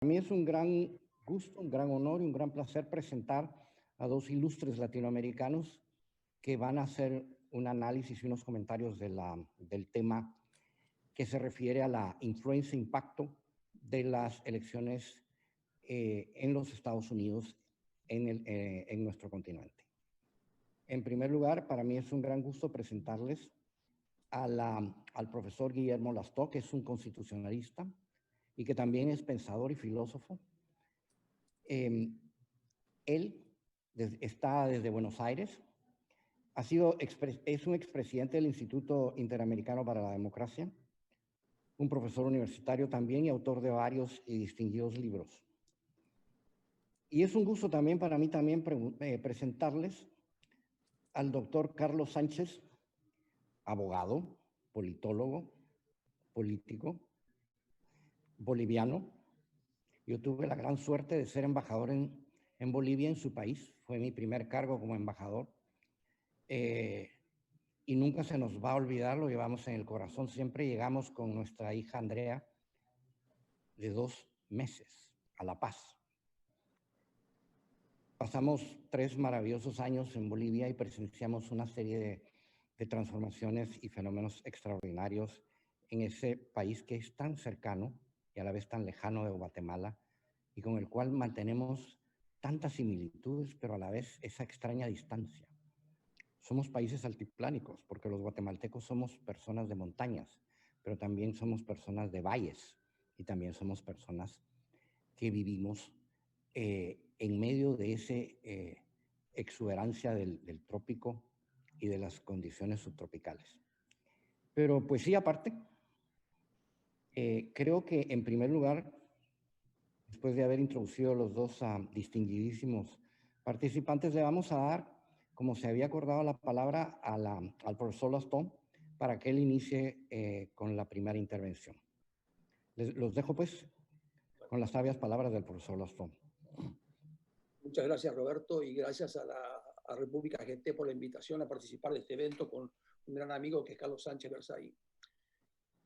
Para mí es un gran gusto, un gran honor y un gran placer presentar a dos ilustres latinoamericanos que van a hacer un análisis y unos comentarios del tema que se refiere a la influencia e impacto de las elecciones en los Estados Unidos en nuestro continente. En primer lugar, para mí es un gran gusto presentarles al profesor Guillermo Lastó, que es un constitucionalista y que también es pensador y filósofo. Él está desde Buenos Aires, es un expresidente del Instituto Interamericano para la Democracia, un profesor universitario también y autor de varios y distinguidos libros. Y es un gusto también para mí presentarles al doctor Carlos Sánchez, abogado, politólogo, político, boliviano. Yo tuve la gran suerte de ser embajador en Bolivia, en su país. Fue mi primer cargo como embajador. Y nunca se nos va a olvidar, lo llevamos en el corazón. Siempre llegamos con nuestra hija Andrea de 2 meses a La Paz. Pasamos 3 maravillosos años en Bolivia y presenciamos una serie de transformaciones y fenómenos extraordinarios en ese país que es tan cercano y a la vez tan lejano de Guatemala y con el cual mantenemos tantas similitudes, pero a la vez esa extraña distancia. Somos países altiplánicos, porque los guatemaltecos somos personas de montañas, pero también somos personas de valles y también somos personas que vivimos en medio de esa exuberancia del trópico y de las condiciones subtropicales. Pero pues sí, aparte, creo que en primer lugar, después de haber introducido los dos distinguidísimos participantes, le vamos a dar, como se había acordado, la palabra al profesor Lastó para que él inicie con la primera intervención. Los dejo pues con las sabias palabras del profesor Lastó. Muchas gracias, Roberto, y gracias a República GT por la invitación a participar de este evento con un gran amigo que es Carlos Sánchez Versailles.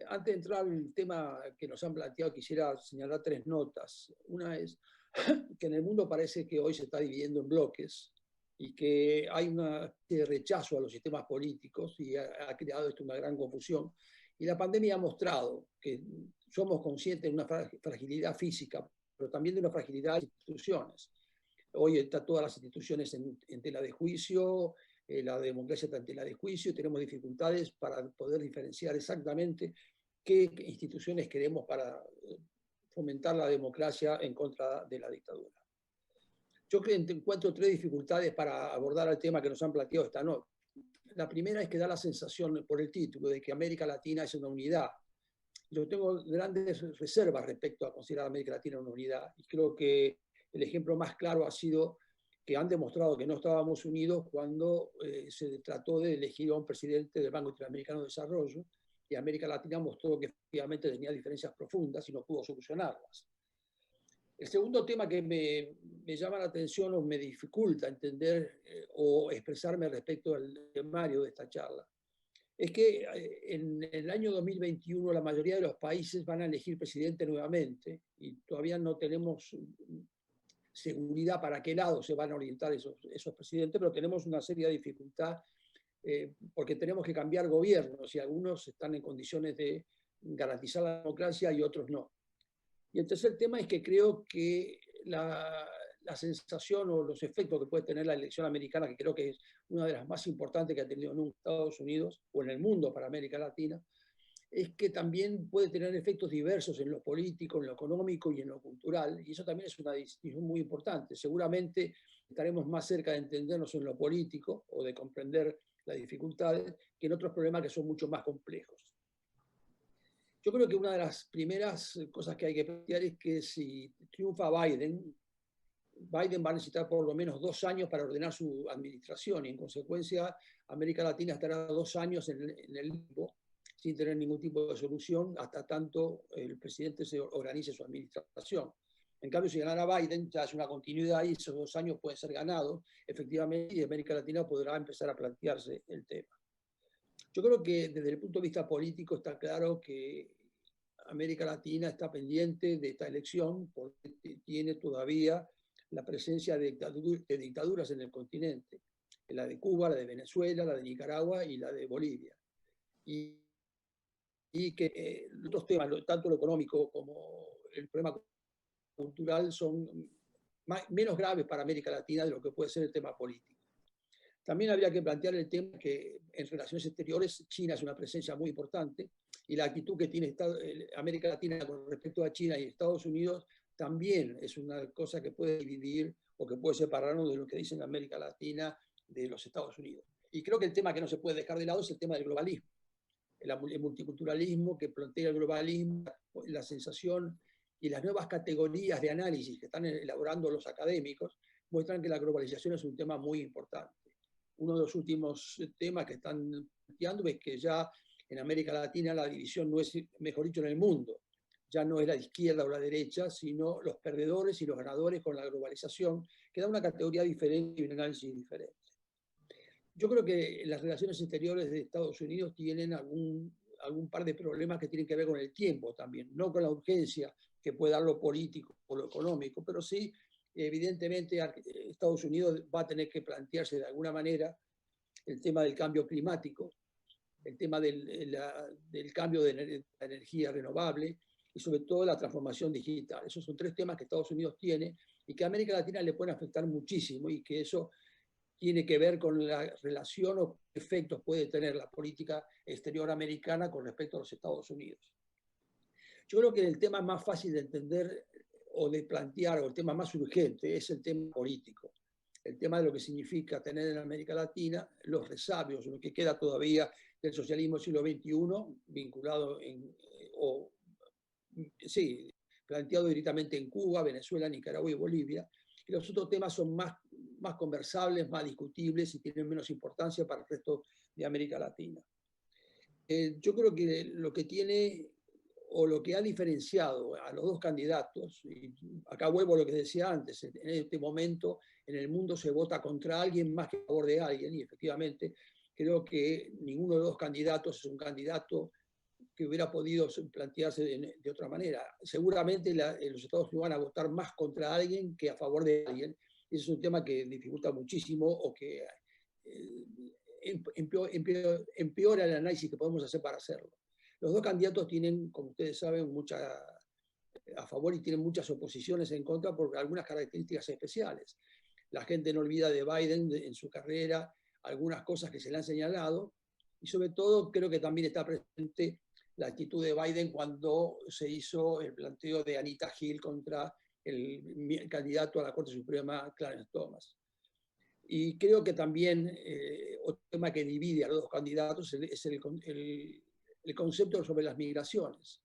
Antes de entrar al tema que nos han planteado, quisiera señalar 3 notas. Una es que en el mundo parece que hoy se está dividiendo en bloques y que hay una rechazo a los sistemas políticos y ha creado esto una gran confusión. Y la pandemia ha mostrado que somos conscientes de una fragilidad física, pero también de una fragilidad de instituciones. Hoy están todas las instituciones en tela de juicio, la democracia está en tela de juicio, y tenemos dificultades para poder diferenciar exactamente qué instituciones queremos para fomentar la democracia en contra de la dictadura. Yo encuentro 3 dificultades para abordar el tema que nos han planteado esta noche. La primera es que da la sensación por el título de que América Latina es una unidad. Yo tengo grandes reservas respecto a considerar a América Latina una unidad, y creo que el ejemplo más claro ha sido que han demostrado que no estábamos unidos cuando se trató de elegir a un presidente del Banco Interamericano de Desarrollo, y América Latina mostró que efectivamente tenía diferencias profundas y no pudo solucionarlas. El segundo tema que me llama la atención o me dificulta entender o expresarme respecto al temario de esta charla es que en el año 2021 la mayoría de los países van a elegir presidente nuevamente y todavía no tenemos seguridad para qué lado se van a orientar esos presidentes, pero tenemos una seria dificultad porque tenemos que cambiar gobiernos y algunos están en condiciones de garantizar la democracia y otros no. Y el tercer tema es que creo que la sensación o los efectos que puede tener la elección americana, que creo que es una de las más importantes que ha tenido en Estados Unidos o en el mundo para América Latina, es que también puede tener efectos diversos en lo político, en lo económico y en lo cultural, y eso también es una distinción muy importante. Seguramente estaremos más cerca de entendernos en lo político o de comprender las dificultades que en otros problemas que son mucho más complejos. Yo creo que una de las primeras cosas que hay que plantear es que si triunfa Biden va a necesitar por lo menos 2 años para ordenar su administración y en consecuencia América Latina estará 2 años en el limbo sin tener ningún tipo de solución hasta tanto el presidente se organice su administración. En cambio, si ganara Biden, ya es una continuidad y esos 2 años pueden ser ganados efectivamente y América Latina podrá empezar a plantearse el tema. Yo creo que desde el punto de vista político está claro que América Latina está pendiente de esta elección porque tiene todavía la presencia de dictaduras en el continente, la de Cuba, la de Venezuela, la de Nicaragua y la de Bolivia. Y que los temas, tanto lo económico como el problema cultural, son menos graves para América Latina de lo que puede ser el tema político. También habría que plantear el tema que en relaciones exteriores China es una presencia muy importante y la actitud que tiene América Latina con respecto a China y Estados Unidos también es una cosa que puede dividir o que puede separarnos de lo que dicen América Latina de los Estados Unidos. Y creo que el tema que no se puede dejar de lado es el tema del globalismo. El multiculturalismo que plantea el globalismo, la sensación y las nuevas categorías de análisis que están elaborando los académicos muestran que la globalización es un tema muy importante. Uno de los últimos temas que están planteando es que ya en América Latina la división no es, mejor dicho, en el mundo, ya no es la izquierda o la derecha, sino los perdedores y los ganadores con la globalización, que da una categoría diferente y un análisis diferente. Yo creo que las relaciones exteriores de Estados Unidos tienen algún par de problemas que tienen que ver con el tiempo también, no con la urgencia que puede dar lo político o lo económico, pero sí, evidentemente, Estados Unidos va a tener que plantearse de alguna manera el tema del cambio climático, el tema del cambio de la energía renovable y sobre todo la transformación digital. Esos son tres temas que Estados Unidos tiene y que a América Latina le pueden afectar muchísimo y que eso tiene que ver con la relación o efectos puede tener la política exterior americana con respecto a los Estados Unidos. Yo creo que el tema más fácil de entender o de plantear, o el tema más urgente, es el tema político. El tema de lo que significa tener en América Latina los resabios, lo que queda todavía del socialismo del siglo XXI, vinculado planteado directamente en Cuba, Venezuela, Nicaragua y Bolivia. Y los otros temas son más conversables, más discutibles y tienen menos importancia para el resto de América Latina. Yo creo que lo que tiene o lo que ha diferenciado a los dos candidatos, y acá vuelvo a lo que decía antes, en este momento en el mundo se vota contra alguien más que a favor de alguien, y efectivamente creo que ninguno de los dos candidatos es un candidato que hubiera podido plantearse de otra manera. Seguramente los Estados Unidos van a votar más contra alguien que a favor de alguien, y ese es un tema que dificulta muchísimo o que empeora el análisis que podemos hacer para hacerlo. Los dos candidatos tienen, como ustedes saben, mucha a favor y tienen muchas oposiciones en contra por algunas características especiales. La gente no olvida de Biden en su carrera algunas cosas que se le han señalado y sobre todo creo que también está presente la actitud de Biden cuando se hizo el planteo de Anita Hill contra el candidato a la Corte Suprema, Clarence Thomas. Y creo que también otro tema que divide a los dos candidatos es el concepto sobre las migraciones.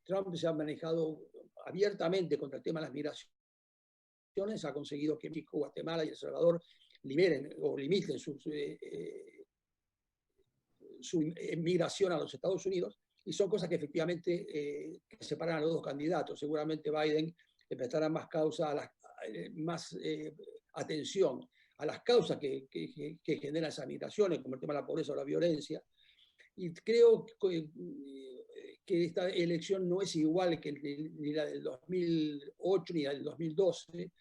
Trump se ha manejado abiertamente contra el tema de las migraciones, ha conseguido que México, Guatemala y El Salvador liberen o limiten su migración a los Estados Unidos, y son cosas que efectivamente que separan a los dos candidatos. Seguramente Biden le prestará más más atención a las causas que generan esas migraciones, como el tema de la pobreza o la violencia. Y creo que esta elección no es igual que ni la del 2008 ni la del 2012,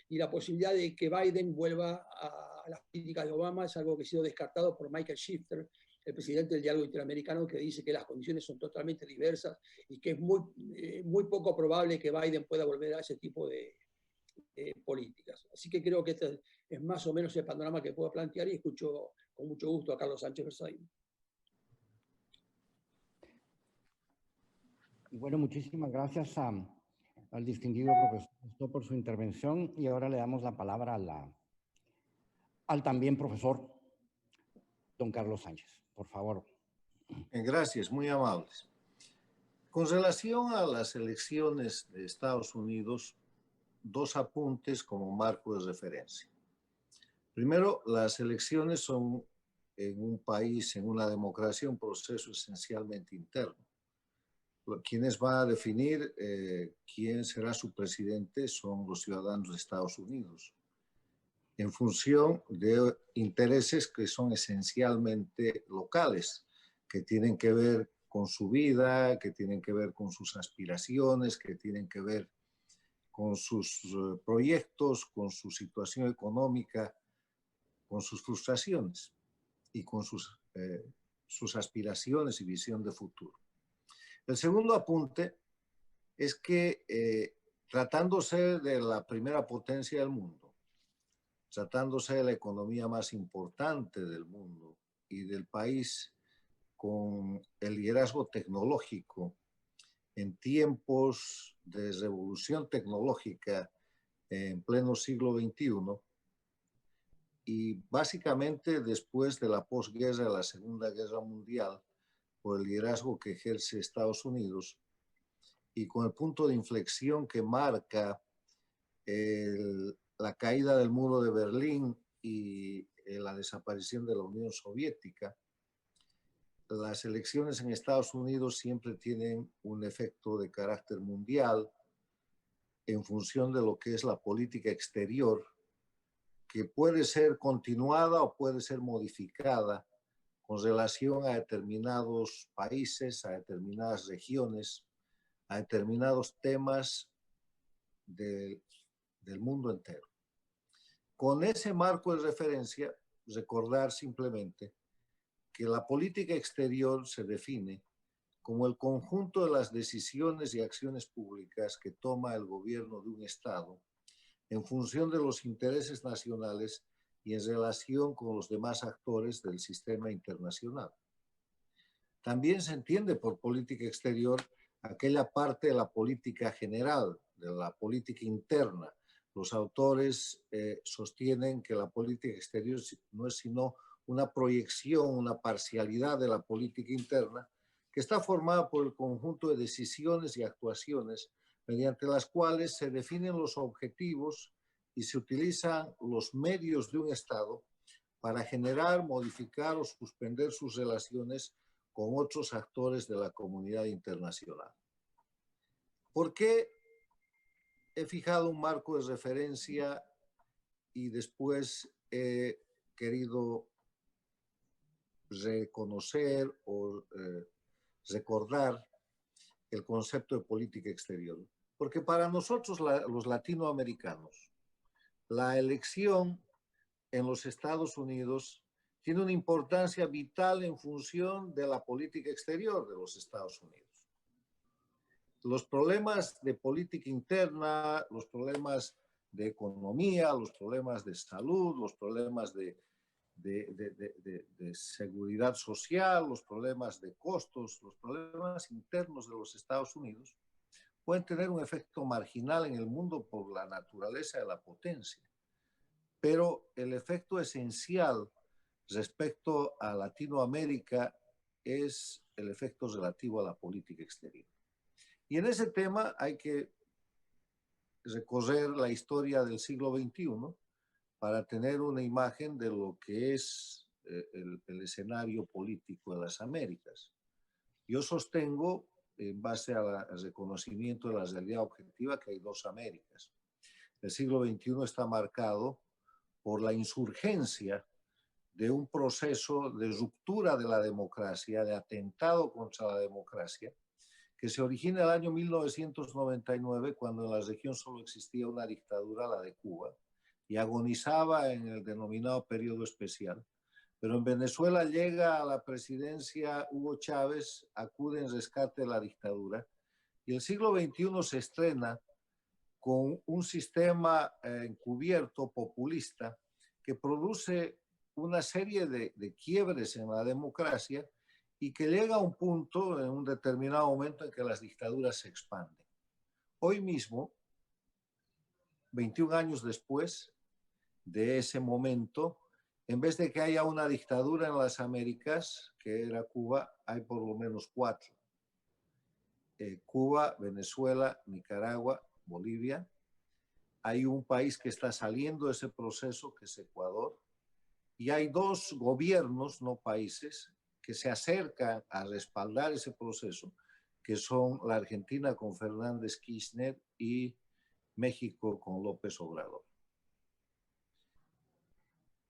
y la posibilidad de que Biden vuelva a las políticas de Obama es algo que ha sido descartado por Michael Shifter, el presidente del Diálogo Interamericano, que dice que las condiciones son totalmente diversas y que es muy poco probable que Biden pueda volver a ese tipo de políticas. Así que creo que este es más o menos el panorama que puedo plantear y escucho con mucho gusto a Carlos Sánchez Versailles. Y bueno, muchísimas gracias al distinguido profesor por su intervención, y ahora le damos la palabra al también profesor don Carlos Sánchez. Por favor. Gracias, muy amables. Con relación a las elecciones de Estados Unidos, dos apuntes como marco de referencia. Primero, las elecciones son en un país, en una democracia, un proceso esencialmente interno. Quienes van a definir quién será su presidente son los ciudadanos de Estados Unidos, en función de intereses que son esencialmente locales, que tienen que ver con su vida, que tienen que ver con sus aspiraciones, que tienen que ver con sus proyectos, con su situación económica, con sus frustraciones y con sus aspiraciones y visión de futuro. El segundo apunte es que tratándose de la primera potencia del mundo, tratándose de la economía más importante del mundo y del país con el liderazgo tecnológico en tiempos de revolución tecnológica en pleno siglo XXI, y básicamente después de la posguerra, la Segunda Guerra Mundial, por el liderazgo que ejerce Estados Unidos, y con el punto de inflexión que marca la caída del muro de Berlín y la desaparición de la Unión Soviética, las elecciones en Estados Unidos siempre tienen un efecto de carácter mundial en función de lo que es la política exterior, que puede ser continuada o puede ser modificada con relación a determinados países, a determinadas regiones, a determinados temas del mundo entero. Con ese marco de referencia, recordar simplemente que la política exterior se define como el conjunto de las decisiones y acciones públicas que toma el gobierno de un Estado en función de los intereses nacionales y en relación con los demás actores del sistema internacional. También se entiende por política exterior aquella parte de la política general, de la política interna. Los autores sostienen que la política exterior no es sino una proyección, una parcialidad de la política interna que está formada por el conjunto de decisiones y actuaciones mediante las cuales se definen los objetivos y se utilizan los medios de un Estado para generar, modificar o suspender sus relaciones con otros actores de la comunidad internacional. ¿Por qué he fijado un marco de referencia y después he querido reconocer o recordar el concepto de política exterior? Porque para nosotros, los latinoamericanos, la elección en los Estados Unidos tiene una importancia vital en función de la política exterior de los Estados Unidos. Los problemas de política interna, los problemas de economía, los problemas de salud, los problemas de seguridad social, los problemas de costos, los problemas internos de los Estados Unidos pueden tener un efecto marginal en el mundo por la naturaleza de la potencia. Pero el efecto esencial respecto a Latinoamérica es el efecto relativo a la política exterior. Y en ese tema hay que recorrer la historia del siglo XXI para tener una imagen de lo que es el escenario político de las Américas. Yo sostengo, en base al reconocimiento de la realidad objetiva, que hay dos Américas. El siglo XXI está marcado por la insurgencia de un proceso de ruptura de la democracia, de atentado contra la democracia, que se origina en el año 1999, cuando en la región solo existía una dictadura, la de Cuba, y agonizaba en el denominado periodo especial. Pero en Venezuela llega a la presidencia Hugo Chávez, acude en rescate de la dictadura, y el siglo XXI se estrena con un sistema encubierto, populista, que produce una serie de quiebres en la democracia y que llega a un punto, en un determinado momento, en que las dictaduras se expanden. Hoy mismo, 21 años después de ese momento, en vez de que haya una dictadura en las Américas, que era Cuba, hay por lo menos 4. Cuba, Venezuela, Nicaragua, Bolivia. Hay un país que está saliendo de ese proceso, que es Ecuador. Y hay 2 gobiernos, no países, que se acercan a respaldar ese proceso, que son la Argentina con Fernández Kirchner y México con López Obrador.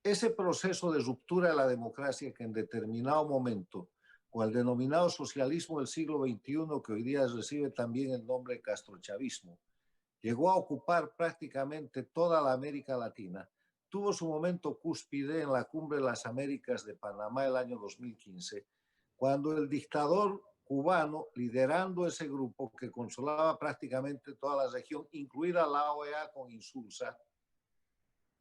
Ese proceso de ruptura de la democracia, que en determinado momento con el denominado socialismo del siglo XXI, que hoy día recibe también el nombre de castrochavismo, llegó a ocupar prácticamente toda la América Latina. Tuvo su momento cúspide en la Cumbre de las Américas de Panamá el año 2015, cuando el dictador cubano, liderando ese grupo que controlaba prácticamente toda la región, incluida la OEA con Insulza,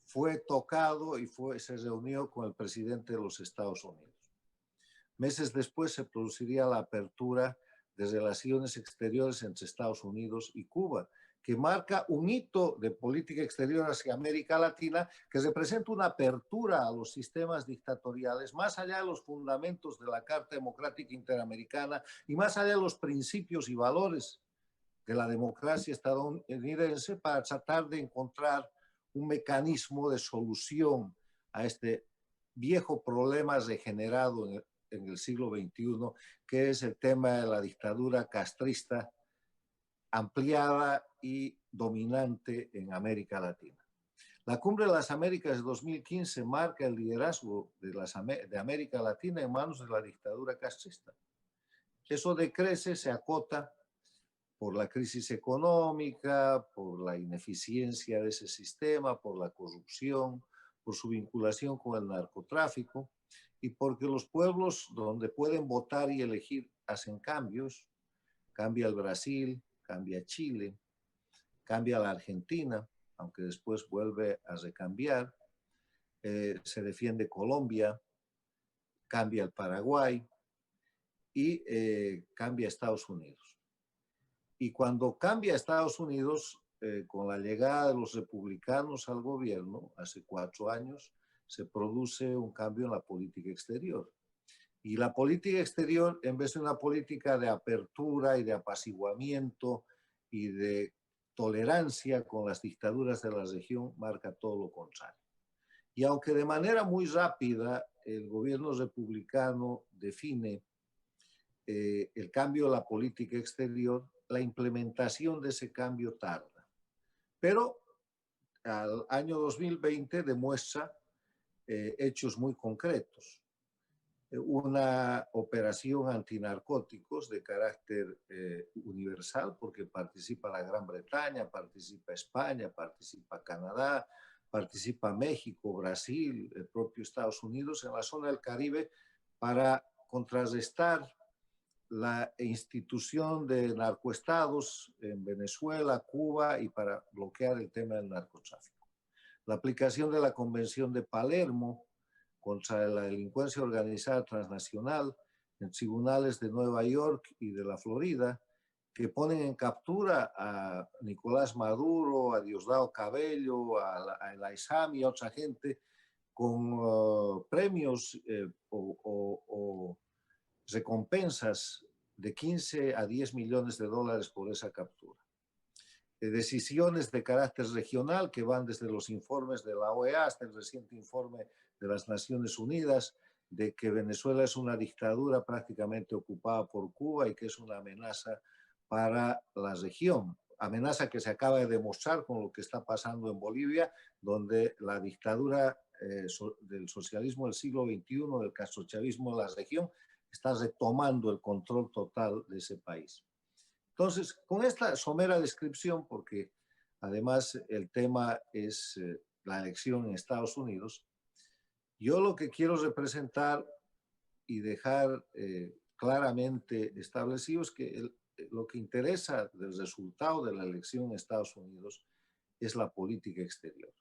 fue tocado y se reunió con el presidente de los Estados Unidos. Meses después se produciría la apertura de relaciones exteriores entre Estados Unidos y Cuba, que marca un hito de política exterior hacia América Latina, que representa una apertura a los sistemas dictatoriales, más allá de los fundamentos de la Carta Democrática Interamericana y más allá de los principios y valores de la democracia estadounidense, para tratar de encontrar un mecanismo de solución a este viejo problema degenerado en el siglo XXI, que es el tema de la dictadura castrista ampliada y dominante en América Latina. La Cumbre de las Américas de 2015 marca el liderazgo de América Latina en manos de la dictadura castrista. Eso decrece, se acota por la crisis económica, por la ineficiencia de ese sistema, por la corrupción, por su vinculación con el narcotráfico y porque los pueblos donde pueden votar y elegir hacen cambios. Cambia el Brasil, cambia Chile, cambia la Argentina, aunque después vuelve a recambiar, se defiende Colombia, cambia el Paraguay y cambia Estados Unidos. Y cuando cambia Estados Unidos, con la llegada de los republicanos al gobierno, hace 4 años, se produce un cambio en la política exterior. Y la política exterior, en vez de una política de apertura y de apaciguamiento y de tolerancia con las dictaduras de la región, marca todo lo contrario. Y aunque de manera muy rápida el gobierno republicano define el cambio de la política exterior, la implementación de ese cambio tarda. Pero al año 2020 demuestra hechos muy concretos. Una operación antinarcóticos de carácter universal, porque participa la Gran Bretaña, participa España, participa Canadá, participa México, Brasil, el propio Estados Unidos en la zona del Caribe, para contrarrestar la institución de narcoestados en Venezuela, Cuba y para bloquear el tema del narcotráfico. La aplicación de la Convención de Palermo contra la delincuencia organizada transnacional en tribunales de Nueva York y de la Florida, que ponen en captura a Nicolás Maduro, a Diosdado Cabello, a El Aizami y a otra gente con premios o recompensas de 15 a 10 millones de dólares por esa captura. Decisiones de carácter regional que van desde los informes de la OEA hasta el reciente informe de las Naciones Unidas de que Venezuela es una dictadura prácticamente ocupada por Cuba y que es una amenaza para la región. Amenaza que se acaba de demostrar con lo que está pasando en Bolivia, donde la dictadura del socialismo del siglo XXI, del castrochavismo de la región, está retomando el control total de ese país. Entonces, con esta somera descripción, porque además el tema es la elección en Estados Unidos, yo lo que quiero representar y dejar claramente establecido es que lo que interesa del resultado de la elección en Estados Unidos es la política exterior.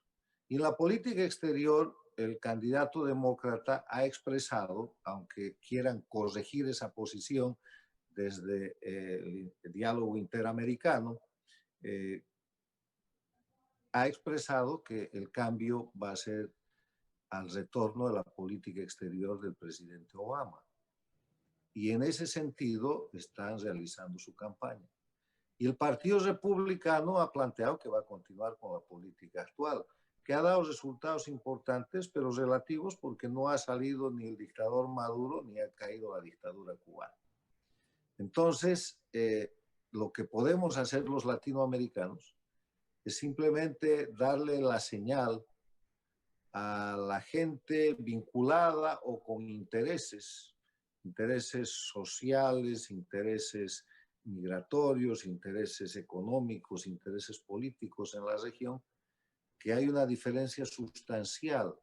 Y en la política exterior, el candidato demócrata ha expresado, aunque quieran corregir esa posición desde el diálogo interamericano, ha expresado que el cambio va a ser al retorno de la política exterior del presidente Obama. Y en ese sentido están realizando su campaña. Y el Partido Republicano ha planteado que va a continuar con la política actual, que ha dado resultados importantes, pero relativos, porque no ha salido ni el dictador Maduro ni ha caído la dictadura cubana. Entonces, lo que podemos hacer los latinoamericanos es simplemente darle la señal a la gente vinculada o con intereses intereses sociales, intereses migratorios, intereses económicos, intereses políticos en la región, que hay una diferencia sustancial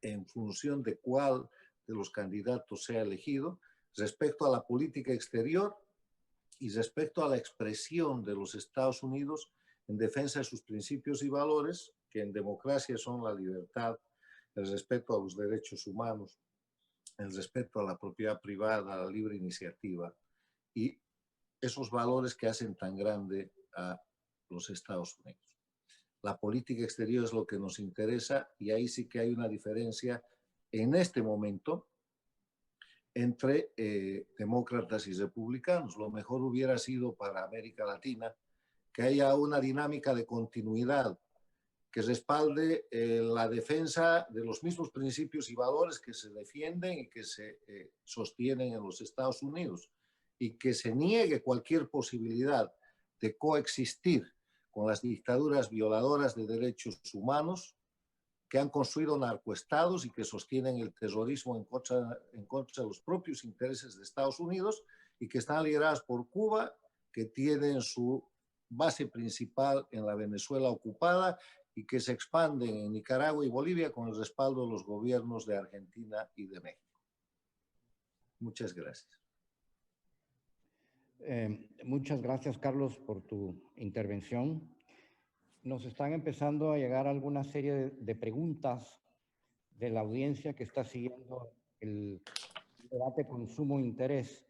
en función de cuál de los candidatos sea elegido respecto a la política exterior y respecto a la expresión de los Estados Unidos en defensa de sus principios y valores, que en democracia son la libertad, el respeto a los derechos humanos, el respeto a la propiedad privada, a la libre iniciativa y esos valores que hacen tan grande a los Estados Unidos. La política exterior es lo que nos interesa y ahí sí que hay una diferencia en este momento entre demócratas y republicanos. Lo mejor hubiera sido para América Latina que haya una dinámica de continuidad que respalde la defensa de los mismos principios y valores que se defienden y que se sostienen en los Estados Unidos y que se niegue cualquier posibilidad de coexistir con las dictaduras violadoras de derechos humanos que han construido narcoestados y que sostienen el terrorismo en contra de los propios intereses de Estados Unidos y que están lideradas por Cuba, que tienen su base principal en la Venezuela ocupada y que se expanden en Nicaragua y Bolivia con el respaldo de los gobiernos de Argentina y de México. Muchas gracias. Muchas gracias, Carlos, por tu intervención. Nos están empezando a llegar alguna serie de preguntas de la audiencia que está siguiendo el debate con sumo interés.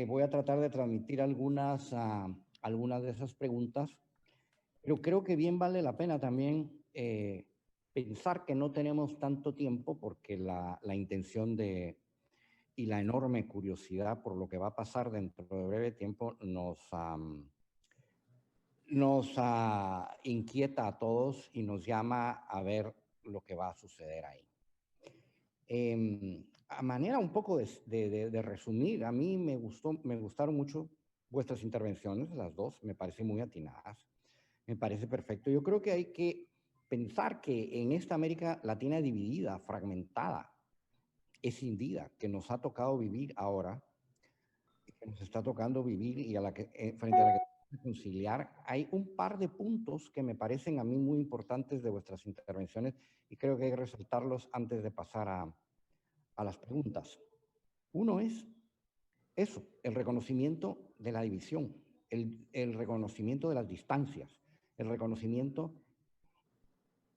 Voy a tratar de transmitir algunas de esas preguntas, pero creo que bien vale la pena también pensar que no tenemos tanto tiempo porque la intención y la enorme curiosidad por lo que va a pasar dentro de breve tiempo nos inquieta a todos y nos llama a ver lo que va a suceder ahí. A manera un poco de resumir, a mí me gustaron mucho vuestras intervenciones, las dos, me parecen muy atinadas, me parece perfecto. Yo creo que hay que pensar que en esta América Latina dividida, fragmentada, escindida, que nos ha tocado vivir ahora, que nos está tocando vivir y frente a la que conciliar, hay un par de puntos que me parecen a mí muy importantes de vuestras intervenciones y creo que hay que resaltarlos antes de pasar a las preguntas. Uno es eso, el reconocimiento de la división, el reconocimiento de las distancias, el reconocimiento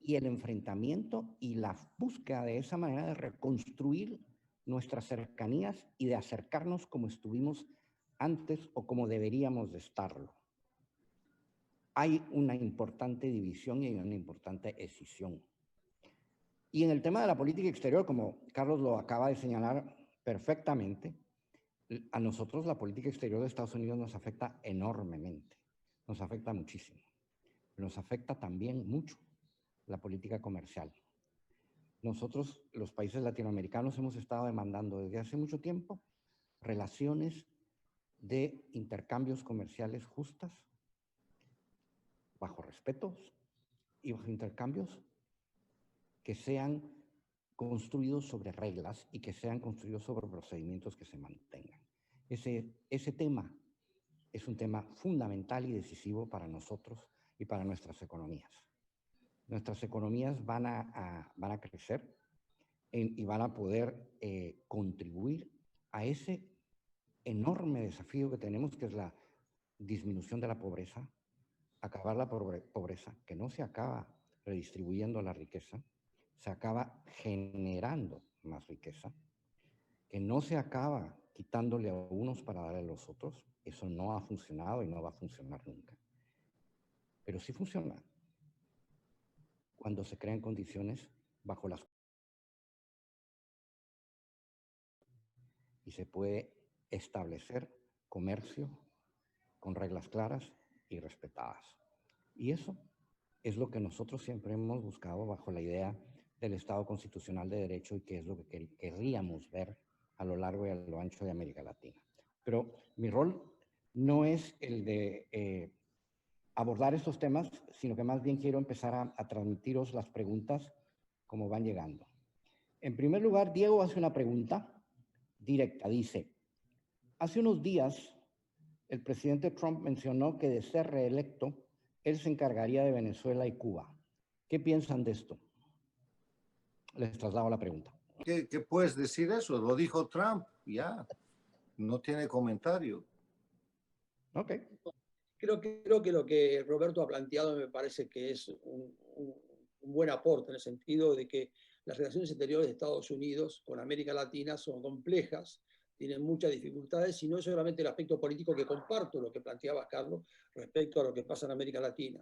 y el enfrentamiento y la búsqueda de esa manera de reconstruir nuestras cercanías y de acercarnos como estuvimos antes o como deberíamos de estarlo. Hay una importante división y hay una importante escisión. Y en el tema de la política exterior, como Carlos lo acaba de señalar perfectamente, a nosotros la política exterior de Estados Unidos nos afecta enormemente, nos afecta muchísimo. Nos afecta también mucho la política comercial. Nosotros, los países latinoamericanos, hemos estado demandando desde hace mucho tiempo relaciones de intercambios comerciales justas, bajo respetos y bajo intercambios que sean construidos sobre reglas y que sean construidos sobre procedimientos que se mantengan. Ese tema es un tema fundamental y decisivo para nosotros y para nuestras economías. Nuestras economías van a crecer y van a poder contribuir a ese enorme desafío que tenemos, que es la disminución de la pobreza, acabar la pobreza, que no se acaba redistribuyendo la riqueza, se acaba generando más riqueza, que no se acaba quitándole a unos para darle a los otros. Eso no ha funcionado y no va a funcionar nunca. Pero sí funciona cuando se crean condiciones bajo las y se puede establecer comercio con reglas claras y respetadas. Y eso es lo que nosotros siempre hemos buscado bajo la idea del Estado constitucional de derecho y que es lo que querríamos ver a lo largo y a lo ancho de América Latina. Pero mi rol no es el de abordar estos temas, sino que más bien quiero empezar a transmitiros las preguntas como van llegando. En primer lugar, Diego hace una pregunta directa. Dice, hace unos días el presidente Trump mencionó que de ser reelecto, él se encargaría de Venezuela y Cuba. ¿Qué piensan de esto? Les traslado la pregunta. ¿Qué puedes decir eso? Lo dijo Trump, ya. No tiene comentario. Ok. Creo que lo que Roberto ha planteado me parece que es un buen aporte, en el sentido de que las relaciones exteriores de Estados Unidos con América Latina son complejas, tienen muchas dificultades, y no es solamente el aspecto político, que comparto lo que planteaba Carlos respecto a lo que pasa en América Latina.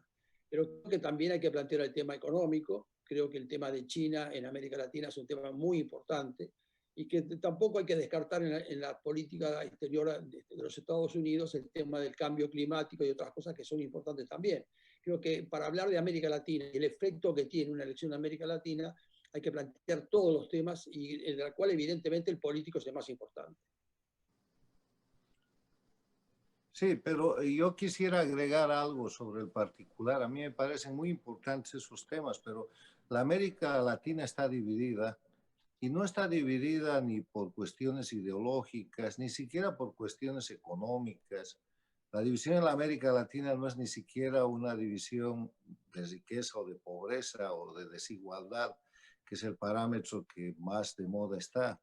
Pero creo que también hay que plantear el tema económico. Creo que el tema de China en América Latina es un tema muy importante, y que tampoco hay que descartar en la política exterior de los Estados Unidos el tema del cambio climático y otras cosas que son importantes también. Creo que para hablar de América Latina y el efecto que tiene una elección en América Latina, hay que plantear todos los temas, y en el cual evidentemente el político es el más importante. Sí, pero yo quisiera agregar algo sobre el particular. A mí me parecen muy importantes esos temas, pero la América Latina está dividida, y no está dividida ni por cuestiones ideológicas, ni siquiera por cuestiones económicas. La división en la América Latina no es ni siquiera una división de riqueza o de pobreza o de desigualdad, que es el parámetro que más de moda está.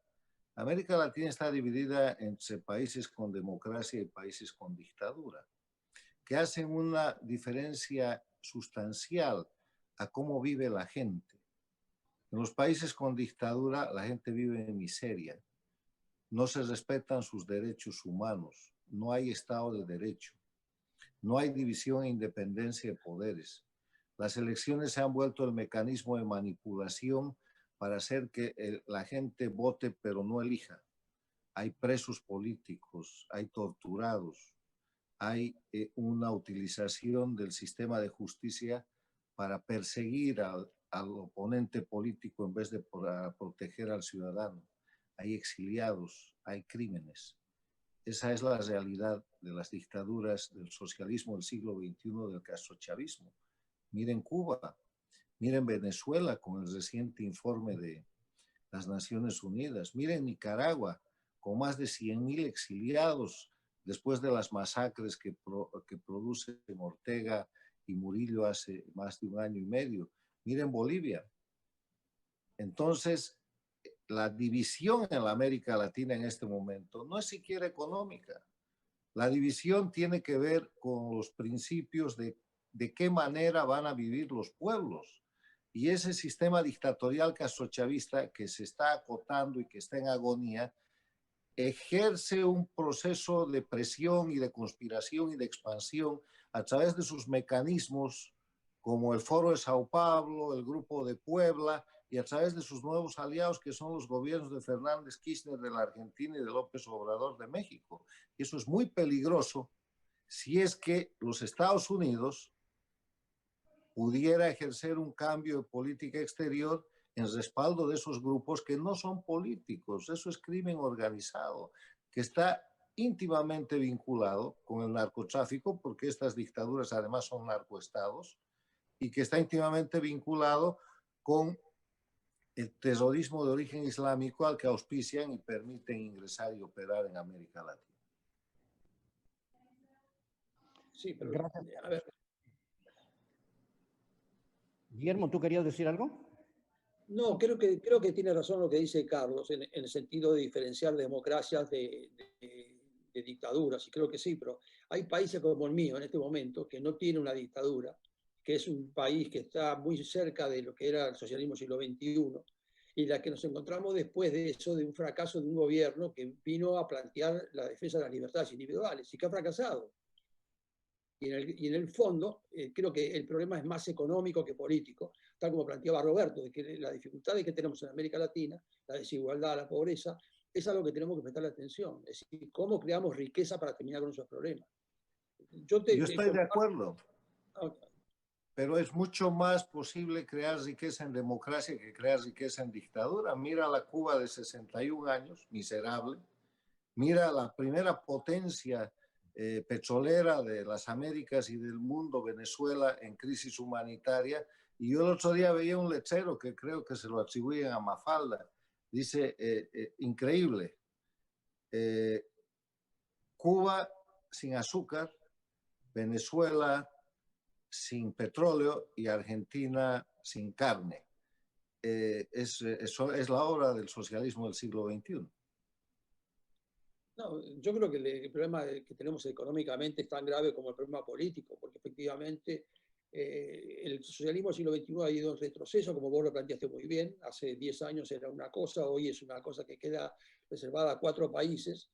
América Latina está dividida entre países con democracia y países con dictadura, que hacen una diferencia sustancial a cómo vive la gente. En los países con dictadura, la gente vive en miseria, no se respetan sus derechos humanos, no hay Estado de Derecho, no hay división e independencia de poderes. Las elecciones se han vuelto el mecanismo de manipulación para hacer que la gente vote pero no elija. Hay presos políticos, hay torturados, hay una utilización del sistema de justicia para perseguir al oponente político en vez de proteger al ciudadano. Hay exiliados, hay crímenes. Esa es la realidad de las dictaduras del socialismo del siglo XXI, del castrochavismo. Miren Cuba, miren Venezuela con el reciente informe de las Naciones Unidas, miren Nicaragua con más de 100,000 exiliados después de las masacres que produce Ortega y Murillo hace más de 1 año y medio. Miren Bolivia. Entonces, la división en la América Latina en este momento no es siquiera económica. La división tiene que ver con los principios de qué manera van a vivir los pueblos. Y ese sistema dictatorial castrochavista que se está acotando y que está en agonía, ejerce un proceso de presión y de conspiración y de expansión a través de sus mecanismos, como el Foro de Sao Paulo, el Grupo de Puebla, y a través de sus nuevos aliados, que son los gobiernos de Fernández Kirchner de la Argentina y de López Obrador de México. Y eso es muy peligroso si es que los Estados Unidos pudiera ejercer un cambio de política exterior en respaldo de esos grupos que no son políticos. Eso es crimen organizado, que está íntimamente vinculado con el narcotráfico, porque estas dictaduras además son narcoestados, y que está íntimamente vinculado con el terrorismo de origen islámico al que auspician y permiten ingresar y operar en América Latina. Sí, pero Gracias. a ver. Guillermo, ¿tú querías decir algo? No, creo que tiene razón lo que dice Carlos, en el sentido de diferenciar democracias de dictaduras, y creo que sí, pero hay países como el mío en este momento que no tiene una dictadura, que es un país que está muy cerca de lo que era el socialismo siglo XXI, y la que nos encontramos después de eso, de un fracaso de un gobierno que vino a plantear la defensa de las libertades individuales y que ha fracasado. Y en el fondo, creo que el problema es más económico que político, tal como planteaba Roberto, de que la dificultad que tenemos en América Latina, la desigualdad, la pobreza, es algo que tenemos que prestarle atención. Es decir, cómo creamos riqueza para terminar con esos problemas. Yo estoy de acuerdo, pero es mucho más posible crear riqueza en democracia que crear riqueza en dictadura. Mira la Cuba de 61 años, miserable. Mira la primera potencia petrolera de las Américas y del mundo, Venezuela, en crisis humanitaria. Y yo el otro día veía un letrero que creo que se lo atribuyen a Mafalda. Dice, increíble, Cuba sin azúcar, Venezuela sin petróleo y Argentina sin carne. Eso es la obra del socialismo del siglo XXI. No, yo creo que el problema que tenemos económicamente es tan grave como el problema político, porque efectivamente el socialismo del siglo XXI ha ido en retroceso, como vos lo planteaste muy bien. Hace 10 años era una cosa, hoy es una cosa que queda reservada a 4 países,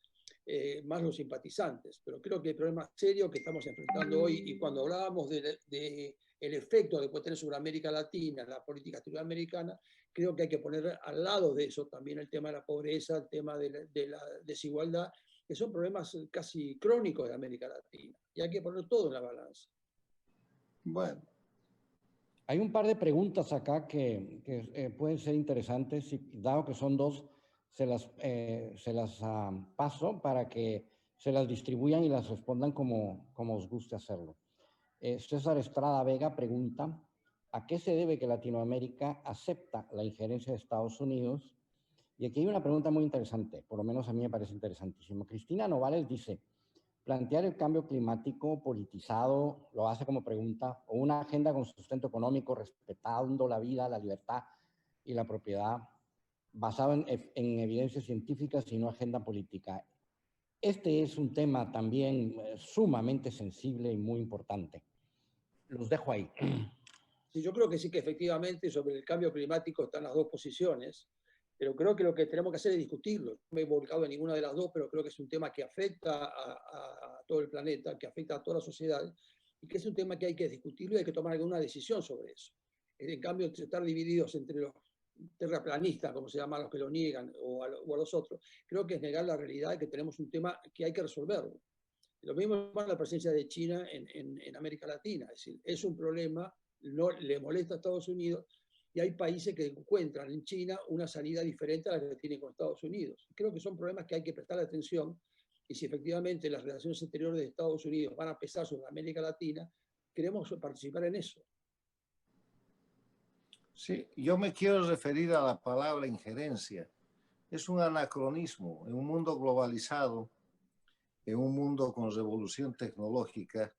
más los simpatizantes. Pero creo que el problema serio que estamos enfrentando hoy, y cuando hablábamos de el efecto que puede tener sobre América Latina, la política exterior americana, creo que hay que poner al lado de eso también el tema de la pobreza, el tema de la desigualdad, que son problemas casi crónicos de América Latina. Y hay que poner todo en la balanza. Bueno. Hay un par de preguntas acá que pueden ser interesantes, y dado que son 2, se las paso para que se las distribuyan y las respondan como os guste hacerlo. César Estrada Vega pregunta: ¿a qué se debe que Latinoamérica acepta la injerencia de Estados Unidos? Y aquí hay una pregunta muy interesante, por lo menos a mí me parece interesantísima. Cristina Novales dice: plantear el cambio climático politizado, lo hace como pregunta, o una agenda con sustento económico, respetando la vida, la libertad y la propiedad, basado en evidencias científicas y no agenda política. Este es un tema también sumamente sensible y muy importante. Los dejo ahí. Sí, yo creo que sí, que efectivamente sobre el cambio climático están las 2 posiciones, pero creo que lo que tenemos que hacer es discutirlo. No me he volcado en ninguna de las 2, pero creo que es un tema que afecta a todo el planeta, que afecta a toda la sociedad, y que es un tema que hay que discutirlo y hay que tomar alguna decisión sobre eso. En cambio, estar divididos entre los terraplanistas, como se llaman los que lo niegan, o a los otros, creo que es negar la realidad de que tenemos un tema que hay que resolverlo. Lo mismo con la presencia de China en América Latina, es decir, es un problema, no le molesta a Estados Unidos, y hay países que encuentran en China una salida diferente a la que tienen con Estados Unidos. Creo que son problemas que hay que prestar atención, y si efectivamente las relaciones exteriores de Estados Unidos van a pesar sobre América Latina, queremos participar en eso. Sí, yo me quiero referir a la palabra injerencia. Es un anacronismo en un mundo globalizado, en un mundo con revolución tecnológica.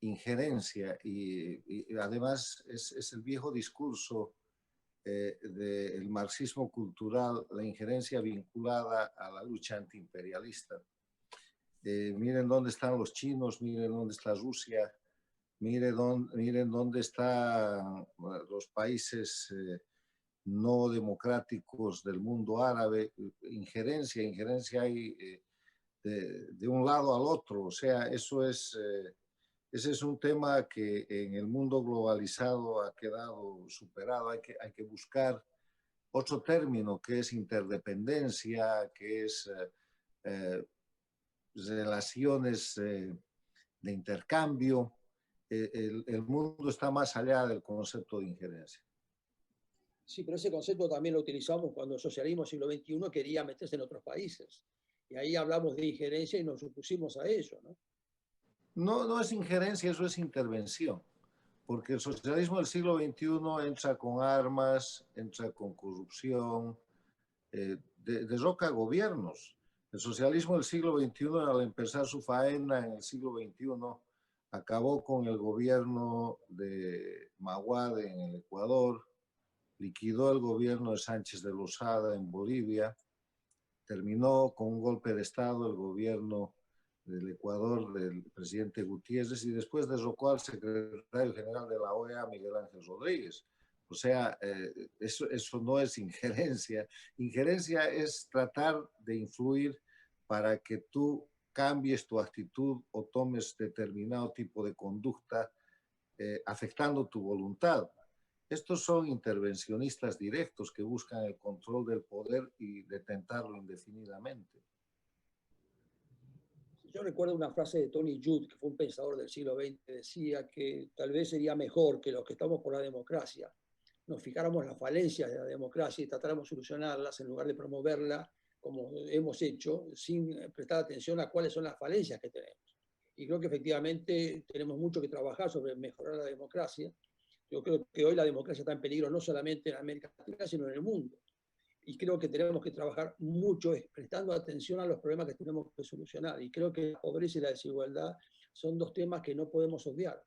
Injerencia y además es el viejo discurso del marxismo cultural, la injerencia vinculada a la lucha antiimperialista. Miren dónde están los chinos, miren dónde está Rusia, miren dónde están los países no democráticos del mundo árabe. Injerencia hay de un lado al otro, o sea, ese es un tema que en el mundo globalizado ha quedado superado. Hay que buscar otro término que es interdependencia, que es relaciones de intercambio. El mundo está más allá del concepto de injerencia. Sí, pero ese concepto también lo utilizamos cuando el socialismo del siglo XXI quería meterse en otros países. Y ahí hablamos de injerencia y nos opusimos a ello, ¿no? No es injerencia, eso es intervención, porque el socialismo del siglo XXI entra con armas, entra con corrupción, derroca gobiernos. El socialismo del siglo XXI, al empezar su faena en el siglo XXI, acabó con el gobierno de Maguade en el Ecuador, liquidó el gobierno de Sánchez de Lozada en Bolivia, terminó con un golpe de Estado el gobierno del Ecuador del presidente Gutiérrez y después derrocó al secretario general de la OEA, Miguel Ángel Rodríguez. O sea, eso no es injerencia. Injerencia es tratar de influir para que tú cambies tu actitud o tomes determinado tipo de conducta afectando tu voluntad. Estos son intervencionistas directos que buscan el control del poder y detentarlo indefinidamente. Yo recuerdo una frase de Tony Judd, que fue un pensador del siglo XX, decía que tal vez sería mejor que los que estamos por la democracia nos fijáramos las falencias de la democracia y tratáramos de solucionarlas en lugar de promoverla como hemos hecho, sin prestar atención a cuáles son las falencias que tenemos. Y creo que efectivamente tenemos mucho que trabajar sobre mejorar la democracia. Yo creo que hoy la democracia está en peligro no solamente en América Latina, sino en el mundo. y creo que tenemos que trabajar mucho prestando atención a los problemas que tenemos que solucionar. Y creo que la pobreza y la desigualdad son dos temas que no podemos obviar.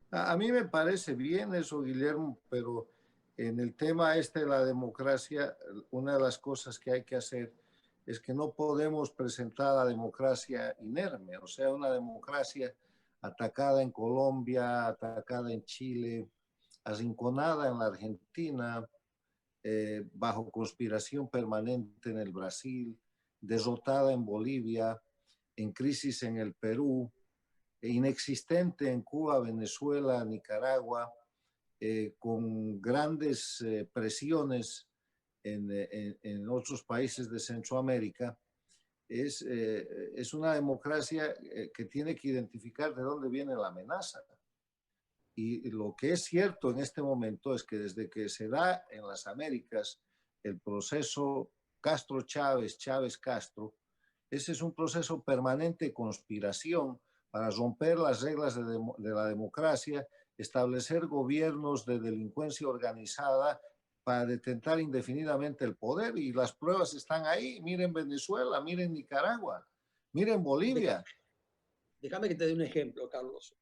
A mí me parece bien eso, Guillermo, pero en el tema este de la democracia, una de las cosas que hay que hacer es que no podemos presentar a la democracia inerme, o sea, una democracia atacada en Colombia, atacada en Chile, arrinconada en la Argentina, bajo conspiración permanente en el Brasil, derrotada en Bolivia, en crisis en el Perú, inexistente en Cuba, Venezuela, Nicaragua, con grandes presiones en otros países de Centroamérica, es una democracia que tiene que identificar de dónde viene la amenaza. Y lo que es cierto en este momento es que desde que se da en las Américas el proceso Castro-Chávez, Chávez-Castro, ese es un proceso permanente de conspiración para romper las reglas de la democracia, establecer gobiernos de delincuencia organizada para detentar indefinidamente el poder, y las pruebas están ahí. Miren Venezuela, miren Nicaragua, miren Bolivia. Déjame que te dé un ejemplo, Carlos.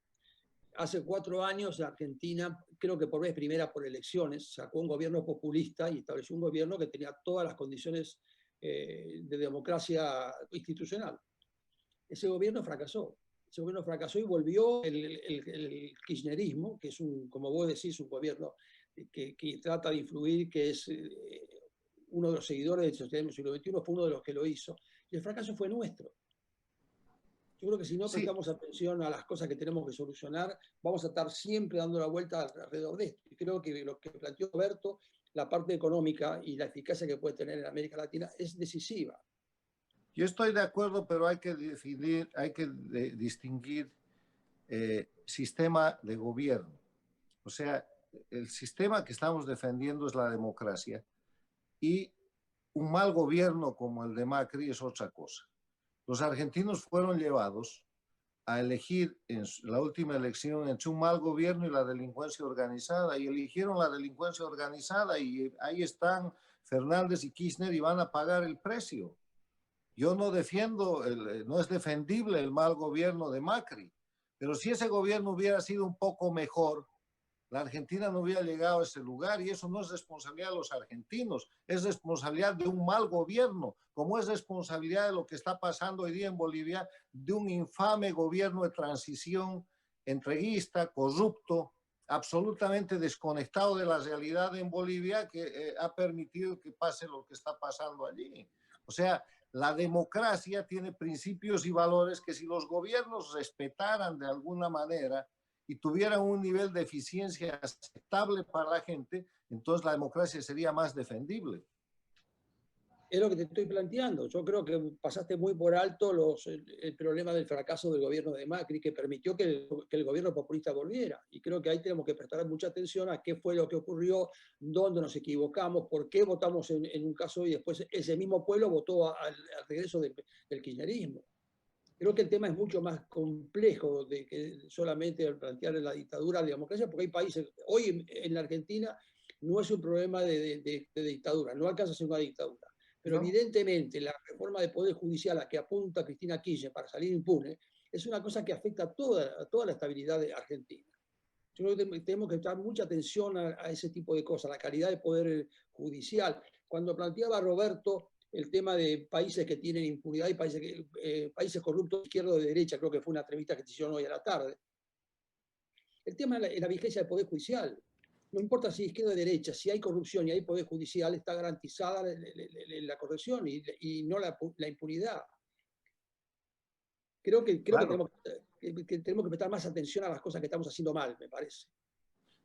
Hace 4 años la Argentina, creo que por vez primera por elecciones, sacó un gobierno populista y estableció un gobierno que tenía todas las condiciones de democracia institucional. Ese gobierno fracasó. Ese gobierno fracasó y volvió el kirchnerismo, que es, como vos decís, un gobierno que trata de influir, que es uno de los seguidores del socialismo del siglo XXI, fue uno de los que lo hizo. Y el fracaso fue nuestro. Yo creo que si no prestamos atención a las cosas que tenemos que solucionar, vamos a estar siempre dando la vuelta alrededor de esto. Y creo que lo que planteó Roberto, la parte económica y la eficacia que puede tener en América Latina es decisiva. Yo estoy de acuerdo, pero hay que definir, hay que distinguir sistema de gobierno. O sea, el sistema que estamos defendiendo es la democracia, y un mal gobierno como el de Macri es otra cosa. Los argentinos fueron llevados a elegir en la última elección entre un mal gobierno y la delincuencia organizada, y eligieron la delincuencia organizada, y ahí están Fernández y Kirchner y van a pagar el precio. Yo no defiendo, no es defendible el mal gobierno de Macri, pero si ese gobierno hubiera sido un poco mejor, la Argentina no hubiera llegado a ese lugar, y eso no es responsabilidad de los argentinos, es responsabilidad de un mal gobierno, como es responsabilidad de lo que está pasando hoy día en Bolivia, de un infame gobierno de transición entreguista, corrupto, absolutamente desconectado de la realidad en Bolivia, que ha permitido que pase lo que está pasando allí. O sea, la democracia tiene principios y valores que, si los gobiernos respetaran de alguna manera y tuvieran un nivel de eficiencia aceptable para la gente, entonces la democracia sería más defendible. Es lo que te estoy planteando. Yo creo que pasaste muy por alto el problema del fracaso del gobierno de Macri, que permitió que el gobierno populista volviera. Y creo que ahí tenemos que prestar mucha atención a qué fue lo que ocurrió, dónde nos equivocamos, por qué votamos en un caso y después ese mismo pueblo votó al regreso del kirchnerismo. Creo que el tema es mucho más complejo de que solamente plantear la dictadura, la democracia, porque hay países, hoy en la Argentina no es un problema de dictadura, no alcanza a ser una dictadura. Pero evidentemente la reforma de Poder Judicial a que apunta Cristina Kirchner para salir impune es una cosa que afecta a toda la estabilidad de Argentina. Yo creo que tenemos que prestar mucha atención a ese tipo de cosas, la calidad del Poder Judicial. Cuando planteaba Roberto el tema de países que tienen impunidad y países corruptos, izquierda o de derecha, creo que fue una entrevista que se hicieron hoy a la tarde. El tema es la vigencia del Poder Judicial. No importa si izquierda o derecha, si hay corrupción y hay Poder Judicial, está garantizada la corrección y no la impunidad. Creo que tenemos que prestar más atención a las cosas que estamos haciendo mal, me parece.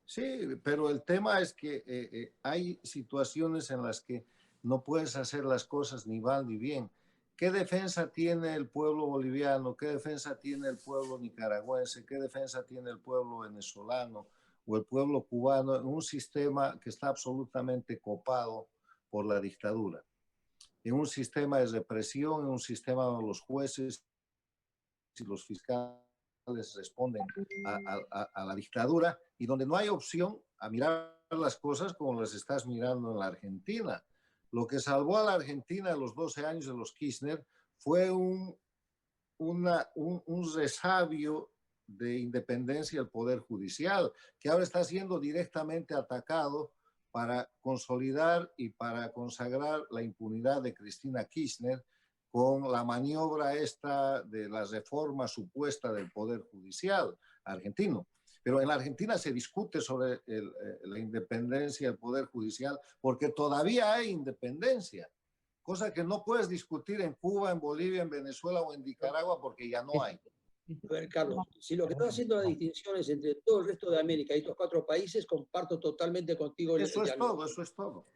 Sí, pero el tema es que hay situaciones en las que no puedes hacer las cosas ni mal ni bien. ¿Qué defensa tiene el pueblo boliviano? ¿Qué defensa tiene el pueblo nicaragüense? ¿Qué defensa tiene el pueblo venezolano o el pueblo cubano en un sistema que está absolutamente copado por la dictadura? En un sistema de represión, en un sistema donde los jueces y los fiscales responden a la dictadura, y donde no hay opción a mirar las cosas como las estás mirando en la Argentina. Lo que salvó a la Argentina en los 12 años de los Kirchner fue un resabio de independencia del Poder Judicial, que ahora está siendo directamente atacado para consolidar y para consagrar la impunidad de Cristina Kirchner con la maniobra esta de la reforma supuesta del Poder Judicial argentino. Pero en la Argentina se discute sobre la independencia del Poder Judicial porque todavía hay independencia, cosa que no puedes discutir en Cuba, en Bolivia, en Venezuela o en Nicaragua porque ya no hay. A ver, Carlos, si lo que estás haciendo las distinciones entre todo el resto de América y estos 4 países, comparto totalmente contigo el Eso es diagnóstico. todo, eso es todo.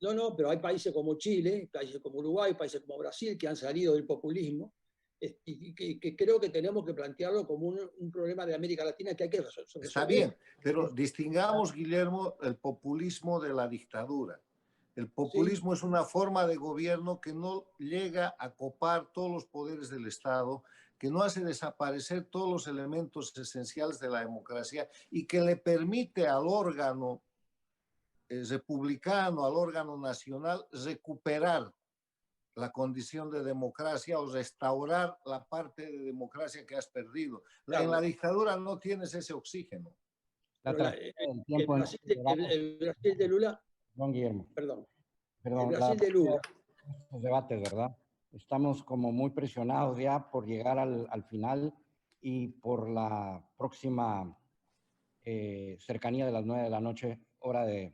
No, pero hay países como Chile, países como Uruguay, países como Brasil que han salido del populismo y que creo que tenemos que plantearlo como un problema de América Latina que hay que resolver. Está bien, pero distingamos, Guillermo, el populismo de la dictadura. El populismo es una forma de gobierno que no llega a copar todos los poderes del Estado, que no hace desaparecer todos los elementos esenciales de la democracia y que le permite al órgano republicano, al órgano nacional, recuperar la condición de democracia o restaurar la parte de democracia que has perdido. Claro. En la dictadura no tienes ese oxígeno. El Brasil de Lula. Don Guillermo. Perdón. El Brasil de Lula. Estos debates, ¿verdad? Estamos como muy presionados ya por llegar al final y por la próxima cercanía de las 9 de la noche, hora del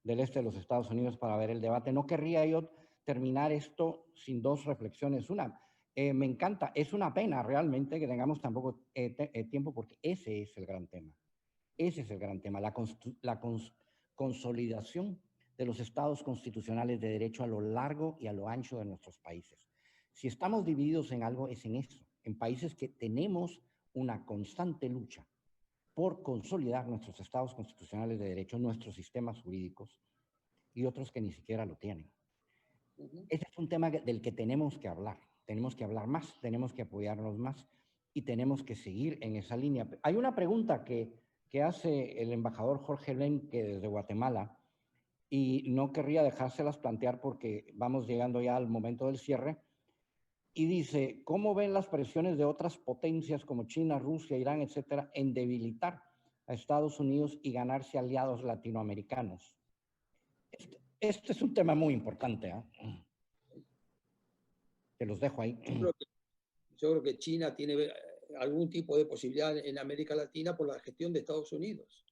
este de los Estados Unidos, para ver el debate. No querría yo terminar esto sin 2 reflexiones. Una, me encanta, es una pena realmente que tengamos tan poco tiempo porque ese es el gran tema. Ese es el gran tema, la consolidación de los estados constitucionales de derecho a lo largo y a lo ancho de nuestros países. Si estamos divididos en algo, es en eso, en países que tenemos una constante lucha por consolidar nuestros estados constitucionales de derecho, nuestros sistemas jurídicos, y otros que ni siquiera lo tienen. Este es un tema del que tenemos que hablar más, tenemos que apoyarnos más y tenemos que seguir en esa línea. Hay una pregunta que hace el embajador Jorge Lenque desde Guatemala y no querría dejárselas plantear porque vamos llegando ya al momento del cierre. Y dice, ¿cómo ven las presiones de otras potencias como China, Rusia, Irán, etcétera, en debilitar a Estados Unidos y ganarse aliados latinoamericanos? Este es un tema muy importante, ¿eh? Te los dejo ahí. Yo creo que China tiene algún tipo de posibilidad en América Latina por la gestión de Estados Unidos.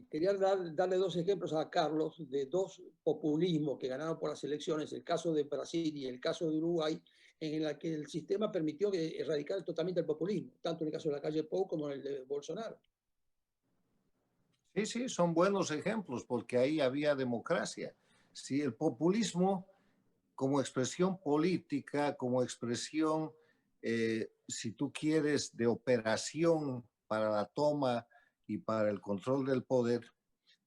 Quería darle 2 ejemplos a Carlos de 2 populismos que ganaron por las elecciones, el caso de Brasil y el caso de Uruguay, en el que el sistema permitió erradicar totalmente el populismo, tanto en el caso de la calle Pou como en el de Bolsonaro. Sí, sí, son buenos ejemplos porque ahí había democracia. Sí, el populismo como expresión política, como expresión, si tú quieres, de operación para la toma y para el control del poder,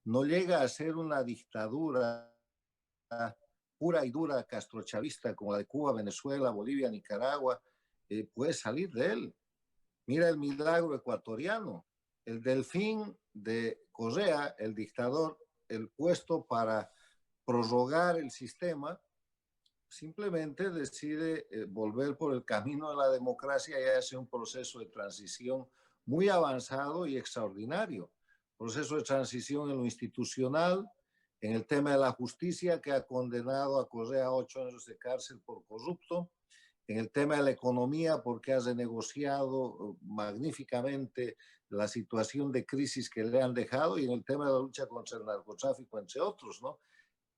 no llega a ser una dictadura pura y dura castrochavista como la de Cuba, Venezuela, Bolivia, Nicaragua, puede salir de él. Mira el milagro ecuatoriano, el Delfín de Correa, el dictador, el puesto para prorrogar el sistema, simplemente decide volver por el camino de la democracia y hace un proceso de transición muy avanzado y extraordinario. Proceso de transición en lo institucional, en el tema de la justicia, que ha condenado a Correa a 8 años de cárcel por corrupto, en el tema de la economía, porque ha renegociado magníficamente la situación de crisis que le han dejado, y en el tema de la lucha contra el narcotráfico, entre otros, ¿no?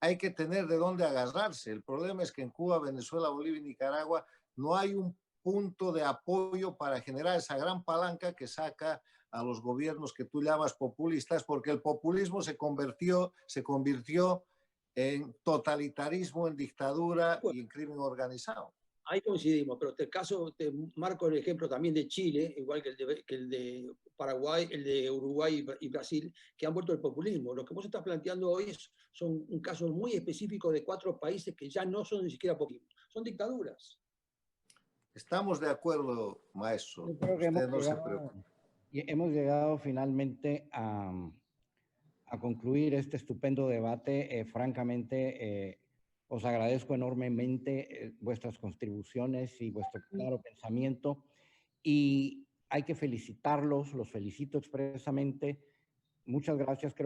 Hay que tener de dónde agarrarse. El problema es que en Cuba, Venezuela, Bolivia y Nicaragua no hay un punto de apoyo para generar esa gran palanca que saca a los gobiernos que tú llamas populistas, porque el populismo se convirtió en totalitarismo, en dictadura y en crimen organizado. Ahí coincidimos, pero el caso, te marco el ejemplo también de Chile, igual que el de Paraguay, el de Uruguay y Brasil, que han vuelto al populismo. Lo que vos estás planteando hoy son un caso muy específico de 4 países que ya no son ni siquiera populismo, son dictaduras. Estamos de acuerdo, maestro. Yo creo que hemos llegado finalmente a a concluir este estupendo debate. Francamente, os agradezco enormemente vuestras contribuciones y vuestro claro pensamiento. Y hay que felicitarlos, los felicito expresamente. Muchas gracias. Creo